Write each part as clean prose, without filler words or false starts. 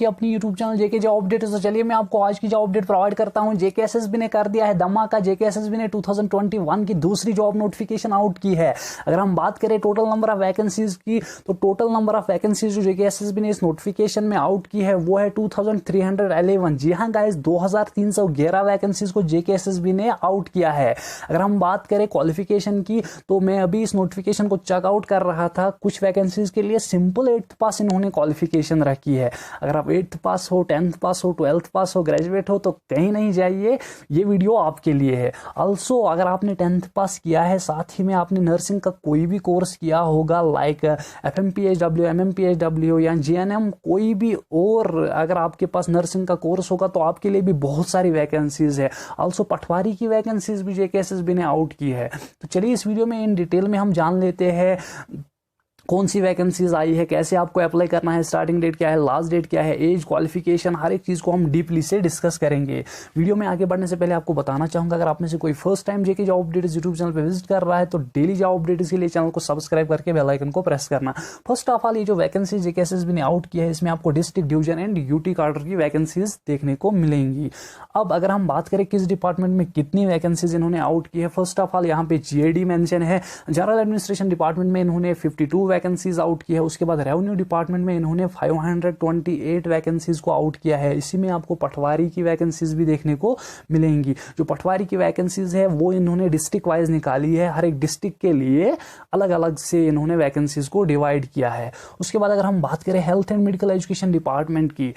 आपकी अपनी YouTube channel जेके job update. तो चलिए मैं आपको आज की जॉब अपडेट प्रोवाइड करता हूं। जेके एसएसबी ने कर दिया है धमाका। जेके एसएसबी ने 2021 की दूसरी जॉब नोटिफिकेशन आउट की है। अगर हम बात करें टोटल नंबर ऑफ वैकेंसीज की, तो टोटल नंबर ऑफ वैकेंसीज जो जेके एसएसबी ने इस नोटिफिकेशन में आउट की है वो है 2311। जी हाँ गाइस, 2311 वैकेंसीज को जेके एसएसबी ने आउट किया है। अगर हम बात करें क्वालिफिकेशन की, तो मैं अभी इस नोटिफिकेशन को चेकआउट कर रहा था। कुछ वैकेंसीज के लिए सिंपल 8th पास इन्होंने क्वालिफिकेशन रखी है। अगर आप 8th पास हो, 10th पास हो, 12th पास हो, ग्रेजुएट हो तो कहीं नहीं जाइए, ये वीडियो आपके लिए है। ऑल्सो अगर आपने 10th पास किया है, साथ ही में आपने नर्सिंग का कोई भी कोर्स किया होगा लाइक FMPHW, MMPHW या GNM, कोई भी, और अगर आपके पास नर्सिंग का कोर्स होगा तो आपके लिए भी बहुत सारी वैकेंसीज है। ऑल्सो पटवारी की वैकेंसीज भी जेके एसएसबी ने आउट की है। तो चलिए इस वीडियो में इन डिटेल में हम जान लेते हैं कौन सी वैकेंसीज आई है, कैसे आपको अप्लाई करना है, स्टार्टिंग डेट क्या है, लास्ट डेट क्या है, एज, क्वालिफिकेशन, हर एक चीज को हम डीपली से डिस्कस करेंगे। वीडियो में आगे बढ़ने से पहले आपको बताना चाहूंगा, अगर आप में से कोई फर्स्ट टाइम जेके जॉब अपडेट्स यूट्यूब चैनल पे विजिट कर रहा है तो डेली जॉब अपडेट्स के लिए चैनल को सब्सक्राइब करके बेल आइकन को प्रेस करना। फर्स्ट ऑफ ऑल, ये जो वैकेंसी जेके एसएसबी ने आउट किया है, इसमें आपको डिस्ट्रिक्ट, डिवीजन एंड यूटी कार्डर की वैकेंसीज देखने को मिलेंगी। अब अगर हम बात करें किस डिपार्टमेंट में कितनी वैकेंसीज इन्होंने आउट की है, फर्स्ट ऑफ ऑल यहाँ पे जीएडी मेंशन है। जनरल एडमिनिस्ट्रेशन डिपार्टमेंट में इन्होंने 52 वैकेंसीज आउट की है। उसके बाद रेवेन्यू डिपार्टमेंट में इन्होंने 528 वैकेंसीज को आउट किया है। इसी में आपको पटवारी की वैकेंसीज भी देखने को मिलेंगी। जो पटवारी की वैकेंसीज है वो इन्होंने डिस्ट्रिक्ट वाइज निकाली है। हर एक डिस्ट्रिक्ट के लिए अलग अलग से इन्होंने वैकेंसीज को डिवाइड किया है। उसके बाद अगर हम बात करें health and medical education department की,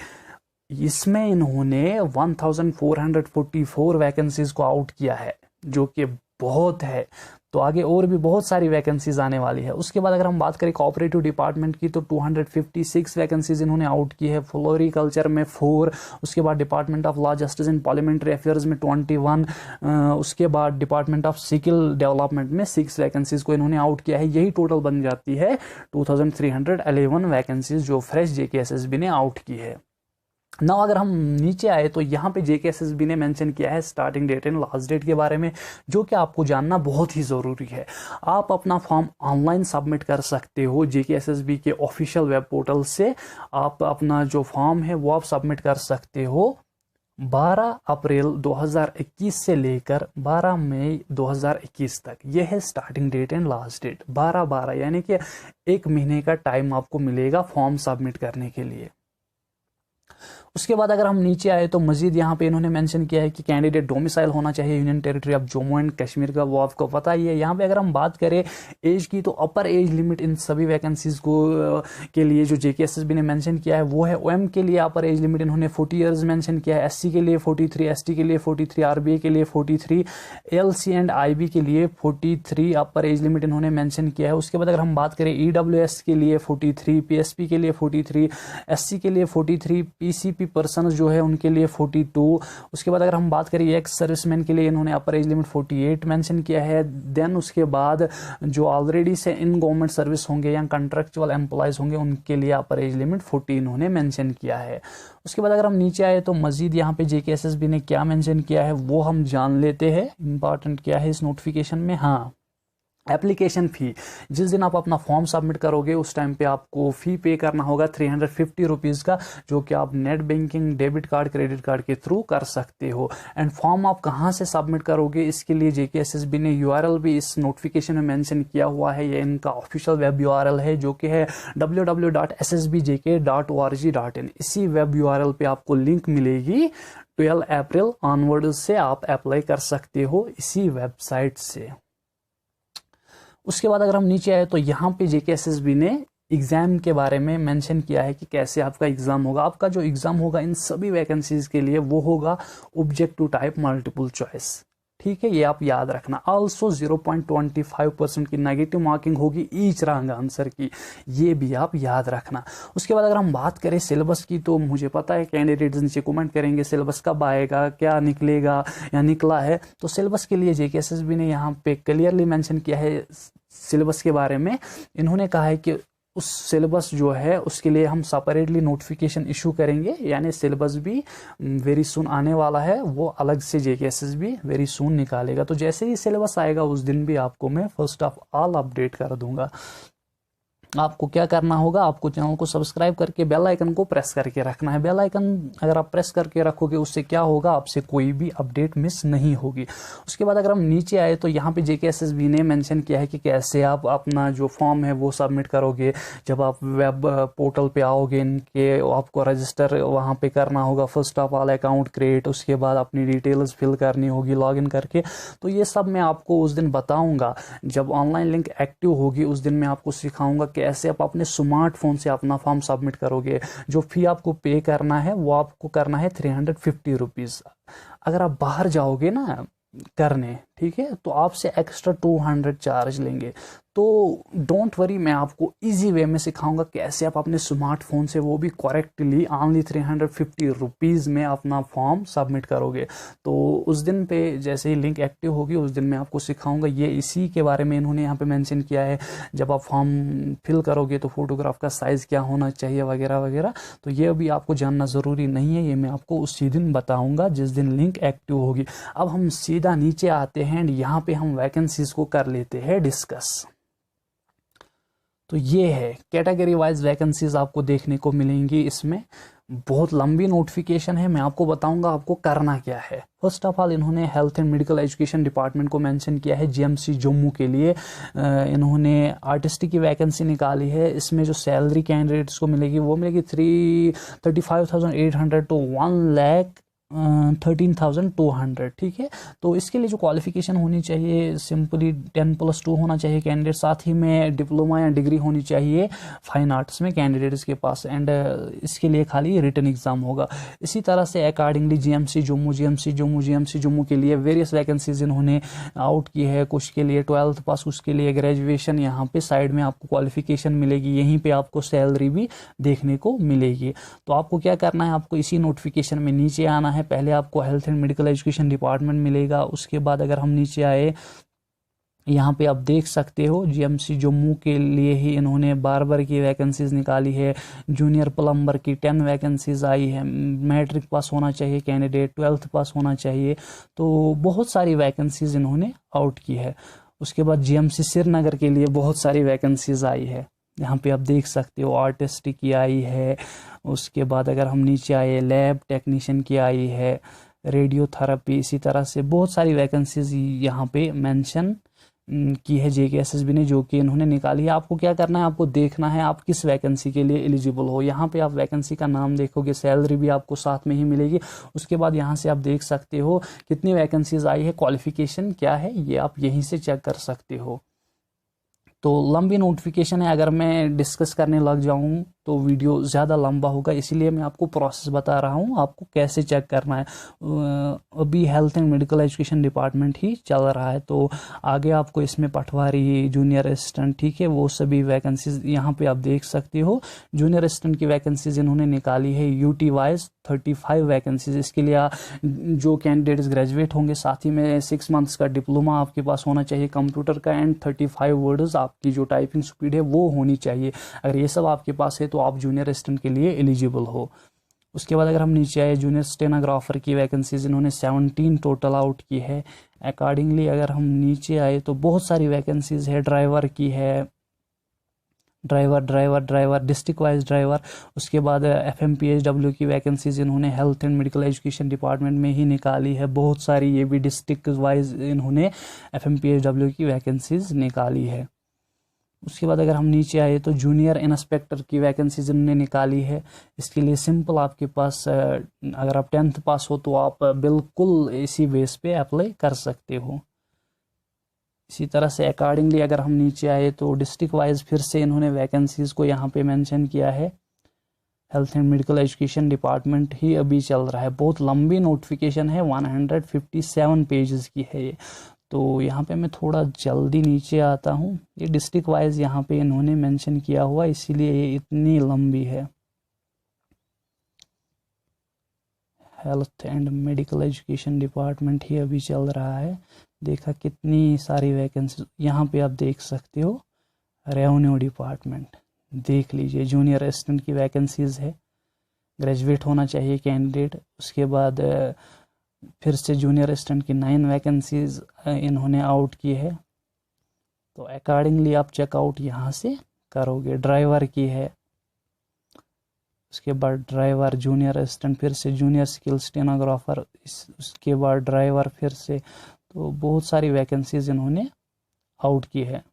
इसमें इन्होंने 1444 वैकेंसीज को आउट किया है, जो कि बहुत है। तो आगे और भी बहुत सारी वैकेंसीज आने वाली है। उसके बाद अगर हम बात करें कोऑपरेटिव डिपार्टमेंट की, तो 256 वैकेंसीज इन्होंने आउट की है। फ्लोरिकल्चर में 4, उसके बाद department of law, justice and parliamentary affairs में 21, उसके बाद डिपार्टमेंट ऑफ स्किल डेवलपमेंट में 6 वैकेंसीज को इन्होंने आउट किया है। यही टोटल बन जाती है 2311 वैकेंसीज जो फ्रेश जेके एसएसबी ने आउट की है। नाउ अगर हम नीचे आए तो यहाँ पे जेके एसएसबी ने मेंशन किया है starting date and last date के बारे में, जो कि आपको जानना बहुत ही ज़रूरी है। आप अपना फॉर्म ऑनलाइन सबमिट कर सकते हो जेके एसएसबी के ऑफिशियल वेब पोर्टल से। आप अपना जो फॉर्म है वो आप सबमिट कर सकते हो 12 अप्रैल 2021 से लेकर 12 मई 2021 तक। यह है starting date and last date. 12-12 यानी कि 1 महीने का टाइम आपको मिलेगा फॉर्म सबमिट करने के लिए। उसके बाद अगर हम नीचे आए तो मजीद यहाँ पे इन्होंने मेंशन किया है कि कैंडिडेट डोमिसाइल होना चाहिए union territory of Jammu and Kashmir का, वो आपको पता ही है। यहाँ पे अगर हम बात करें एज की, तो अपर एज लिमिट इन सभी वैकेंसीज को के लिए जो जेके एसएसबी ने मेंशन किया है वो है ओएम के लिए अपर एज लिमिट इन्होंने 40 ईयर्स मेंशन किया है, एससी के लिए 43, एसटी के लिए 43, आरबीए के लिए 43, एलसी एंड आईबी के लिए 43 अपर एज लिमिट इन्होंने मेंशन किया है। उसके बाद अगर हम बात करें ईडब्ल्यूएस के लिए 43, पीएसपी के लिए 43, एससी के लिए 43, पीसीपी पर्सन जो है उनके लिए 42। उसके बाद अगर हम बात करें एक्स सर्विसमैन के लिए इन्होंने अपर एज लिमिट 48 मेंशन किया है। देन उसके बाद जो ऑलरेडी से इन गवर्नमेंट सर्विस होंगे या कॉन्ट्रेक्चुअल एम्प्लॉयज होंगे उनके लिए अपर एज लिमिट 40 इन्होंने मेंशन किया है। उसके बाद अगर हम नीचे आए तो मजीद यहाँ पे जेके एसएसबी ने क्या मेंशन किया है वो हम जान लेते हैं। इंपॉर्टेंट क्या है इस नोटिफिकेशन में, हाँ, एप्लीकेशन फ़ी। जिस दिन आप अपना फॉर्म सबमिट करोगे उस टाइम पे आपको फ़ी पे करना होगा 350 रुपीज़ का, जो कि आप net banking, debit card, credit card के थ्रू कर सकते हो। एंड फॉर्म आप कहाँ से सबमिट करोगे इसके लिए जेके एसएसबी ने यूआरएल भी इस नोटिफिकेशन में मेंशन किया हुआ है। ये इनका ऑफिशियल वेब यूआरएल है जो कि है www.ssbjk.org.in। इसी वेब यूआरएल पे आपको लिंक मिलेगी। 12 अप्रैल ऑनवर्ड से आप अप्लाई कर सकते हो इसी वेबसाइट से। उसके बाद अगर हम नीचे आए तो यहाँ पे जेके एसएसबी ने एग्जाम के बारे में मेंशन किया है कि कैसे आपका एग्जाम होगा। आपका जो एग्जाम होगा इन सभी वैकेंसीज के लिए वो होगा ऑब्जेक्टिव टाइप मल्टीपल चॉइस। ठीक है, ये आप याद रखना। ऑल्सो 0.25% की नेगेटिव मार्किंग होगी ईच रॉन्ग आंसर की, ये भी आप याद रखना। उसके बाद अगर हम बात करें सिलेबस की, तो मुझे पता है कैंडिडेट्स नीचे कमेंट करेंगे सिलेबस कब आएगा, क्या निकलेगा या निकला है। तो सिलेबस के लिए जेके एसएसबी ने यहाँ पे क्लियरली मेंशन किया है सिलेबस के बारे में। इन्होंने कहा है कि उस सिलेबस जो है उसके लिए हम सेपरेटली नोटिफिकेशन इशू करेंगे, यानी सिलेबस भी वेरी सून आने वाला है, वो अलग से जेके एसएसबी वेरी सून निकालेगा। तो जैसे ही सिलेबस आएगा उस दिन भी आपको मैं फर्स्ट ऑफ ऑल अपडेट कर दूंगा। आपको क्या करना होगा, आपको चैनल को सब्सक्राइब करके बेल आइकन को प्रेस करके रखना है। बेल आइकन अगर आप प्रेस करके रखोगे उससे क्या होगा, आपसे कोई भी अपडेट मिस नहीं होगी। उसके बाद अगर हम नीचे आए तो यहाँ पे JKSSB ने मेंशन किया है कि कैसे आप अपना जो फॉर्म है वो सबमिट करोगे। जब आप वेब पोर्टल पे आओगे इनके, आपको रजिस्टर वहाँ पे करना होगा। First of all account create, उसके बाद अपनी डिटेल्स फिल करनी होगी लॉगिन करके। तो ये सब मैं आपको उस दिन बताऊंगा जब ऑनलाइन लिंक एक्टिव होगी। उस दिन मैं आपको सिखाऊंगा कैसे आप अपने स्मार्टफोन से अपना फॉर्म सबमिट करोगे। जो फी आपको पे करना है वो आपको करना है 350 रुपीज़। अगर आप बाहर जाओगे ना करने, ठीक है, तो आपसे एक्स्ट्रा 200 चार्ज लेंगे। तो डोंट वरी, मैं आपको इजी वे में सिखाऊंगा कैसे आप अपने स्मार्टफोन से वो भी करेक्टली ऑनली 350 रुपीज़ में अपना फॉर्म सबमिट करोगे। तो उस दिन पे जैसे ही लिंक एक्टिव होगी उस दिन मैं आपको सिखाऊंगा। ये इसी के बारे में इन्होंने यहाँ पे मेंशन किया है, जब आप फॉर्म फिल करोगे तो फोटोग्राफ का साइज़ क्या होना चाहिए वगैरह वगैरह। तो ये अभी आपको जानना ज़रूरी नहीं है, ये मैं आपको उसी दिन बताऊँगा जिस दिन लिंक एक्टिव होगी। अब हम सीधा नीचे आते हैं एंड यहाँ पे हम वैकेंसीज को कर लेते हैं डिस्कस। तो ये है कैटेगरी वाइज वैकेंसीज आपको देखने को मिलेंगी। इसमें बहुत लंबी नोटिफिकेशन है, मैं आपको बताऊंगा आपको करना क्या है। फर्स्ट ऑफ ऑल इन्होंने health and medical education department को मेंशन किया है। GMC जम्मू के लिए इन्होंने आर्टिस्टिक की वैकेंसी निकाली है। इसमें जो सैलरी कैंडिडेट्स को मिलेगी वो मिलेगी 35,800 टू 1,13,200, ठीक है। तो इसके लिए जो क्वालिफिकेशन होनी चाहिए, सिंपली 10+2 होना चाहिए कैंडिडेट, साथ ही में डिप्लोमा या डिग्री होनी चाहिए फाइन आर्ट्स में कैंडिडेट्स के पास, एंड इसके लिए खाली रिटन एग्जाम होगा। इसी तरह से अकॉर्डिंगली GMC जम्मू के लिए वेरियस वैकेंसीज इन्होंने आउट की है। कुछ के लिए 12th पास, कुछ के लिए ग्रेजुएशन। यहाँ पे साइड में आपको क्वालिफिकेशन मिलेगी, यहीं पे आपको सैलरी भी देखने को मिलेगी। तो आपको क्या करना है, आपको इसी नोटिफिकेशन में नीचे आना है। पहले आपको health and medical education department मिलेगा। उसके बाद अगर हम नीचे आए, यहाँ पे आप देख सकते हो GMC जम्मू के लिए ही इन्होंने बार्बर की वैकेंसीज निकाली है। जूनियर प्लम्बर की 10 वैकेंसीज आई है। मैट्रिक पास होना चाहिए कैंडिडेट, 12th पास होना चाहिए। तो बहुत सारी वैकेंसीज इन्होंने आउट की है। उसके बाद GMC श्रीनगर के लिए बहुत सारी वैकेंसीज आई है। यहाँ पे आप देख सकते हो आर्टिस्टिक की आई है। उसके बाद अगर हम नीचे आए, लैब टेक्नीशियन की आई है, रेडियोथेरेपी, इसी तरह से बहुत सारी वैकेंसीज यहाँ पे मेंशन की है JKSSB ने, जो कि इन्होंने निकाली है। आपको क्या करना है, आपको देखना है आप किस वैकेंसी के लिए एलिजिबल हो। यहाँ पे आप वैकेंसी का नाम देखोगे, सैलरी भी आपको साथ में ही मिलेगी। उसके बाद यहाँ से आप देख सकते हो कितनी वैकेंसीज आई है, क्वालिफिकेशन क्या है, ये आप यहीं से चेक कर सकते हो। तो लंबी नोटिफिकेशन है, अगर मैं डिस्कस करने लग जाऊँ तो वीडियो ज़्यादा लंबा होगा, इसीलिए मैं आपको प्रोसेस बता रहा हूँ आपको कैसे चेक करना है। अभी health and medical education department ही चल रहा है, तो आगे आपको इसमें पटवारी, जूनियर असिस्टेंट, ठीक है, वो सभी वैकेंसीज यहाँ पे आप देख सकते हो। जूनियर असिस्टेंट की वैकेंसीज इन्होंने निकाली है UT वाइज 35 वैकेंसीज। इसके लिए जो कैंडिडेट्स ग्रेजुएट होंगे, साथ ही में 6 मंथ्स का डिप्लोमा आपके पास होना चाहिए कंप्यूटर का, एंड 35 वर्ड्स आपकी जो टाइपिंग स्पीड है वो होनी चाहिए। अगर ये सब आपके पास है तो आप जूनियर असिस्टेंट के लिए एलिजिबल हो। उसके बाद अगर हम नीचे आए, जूनियर स्टेनोग्राफर की वैकेंसीज इन्होंने 17 टोटल आउट की है। अकॉर्डिंगली अगर हम नीचे आए तो बहुत सारी वैकेंसीज है। ड्राइवर की है, ड्राइवर डिस्ट्रिक्ट वाइज ड्राइवर। उसके बाद FMPHW की वैकेंसीज इन्होंने health and medical education department में ही निकाली है बहुत सारी। ये भी डिस्ट्रिक्ट वाइज इन्होंने FMPHW की वैकेंसीज निकाली है। उसके बाद अगर हम नीचे आए तो जूनियर इंस्पेक्टर की वैकेंसीज इन्होंने निकाली है। इसके लिए सिंपल आपके पास अगर आप 10th पास हो तो आप बिल्कुल इसी बेस पे अप्लाई कर सकते हो। इसी तरह से अकॉर्डिंगली अगर हम नीचे आए तो डिस्ट्रिक्ट वाइज फिर से इन्होंने वैकेंसीज को यहाँ पे मेंशन किया है। Health and medical education department ही अभी चल रहा है। बहुत लंबी नोटिफिकेशन है, 157 पेजेस की है ये। तो यहाँ पे मैं थोड़ा जल्दी नीचे आता हूँ। ये डिस्ट्रिक्ट वाइज यहाँ पे इन्होंने मेंशन किया हुआ, इसीलिए ये इतनी लंबी है। Health and medical education department ही अभी चल रहा है। देखा कितनी सारी वैकेंसी यहाँ पे आप देख सकते हो। रेवेन्यू डिपार्टमेंट देख लीजिए, जूनियर असिस्टेंट की वैकेंसीज है, ग्रेजुएट होना चाहिए कैंडिडेट। उसके बाद फिर से जूनियर असिस्टेंट की 9 वैकेंसीज इन्होंने आउट की है। तो अकॉर्डिंगली आप चेकआउट यहाँ से करोगे। ड्राइवर की है, उसके बाद ड्राइवर, जूनियर असिस्टेंट, फिर से जूनियर स्किल स्टेनोग्राफर, उसके बाद ड्राइवर, फिर से। तो बहुत सारी वैकेंसीज इन्होंने आउट की है।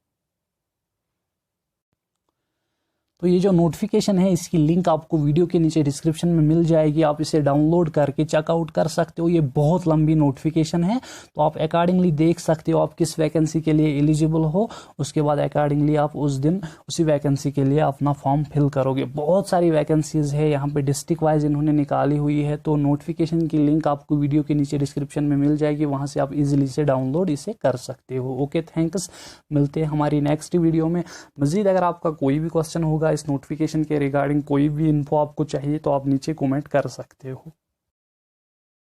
तो ये जो नोटिफिकेशन है इसकी लिंक आपको वीडियो के नीचे डिस्क्रिप्शन में मिल जाएगी, आप इसे डाउनलोड करके चेकआउट कर सकते हो। ये बहुत लंबी नोटिफिकेशन है, तो आप अकॉर्डिंगली देख सकते हो आप किस वैकेंसी के लिए एलिजिबल हो, उसके बाद अकॉर्डिंगली आप उस दिन उसी वैकेंसी के लिए अपना फॉर्म फिल करोगे। बहुत सारी वैकेंसीज है यहाँ पे, डिस्ट्रिक्ट वाइज इन्होंने निकाली हुई है। तो नोटिफिकेशन की लिंक आपको वीडियो के नीचे डिस्क्रिप्शन में मिल जाएगी, वहाँ से आप इजिली से डाउनलोड इसे कर सकते हो। Okay, thanks. मिलते हैं हमारी नेक्स्ट वीडियो में। मजीद अगर आपका कोई भी क्वेश्चन होगा इस नोटिफिकेशन के रिगार्डिंग, कोई भी इन्फो आपको चाहिए, तो आप नीचे कमेंट कर सकते हो।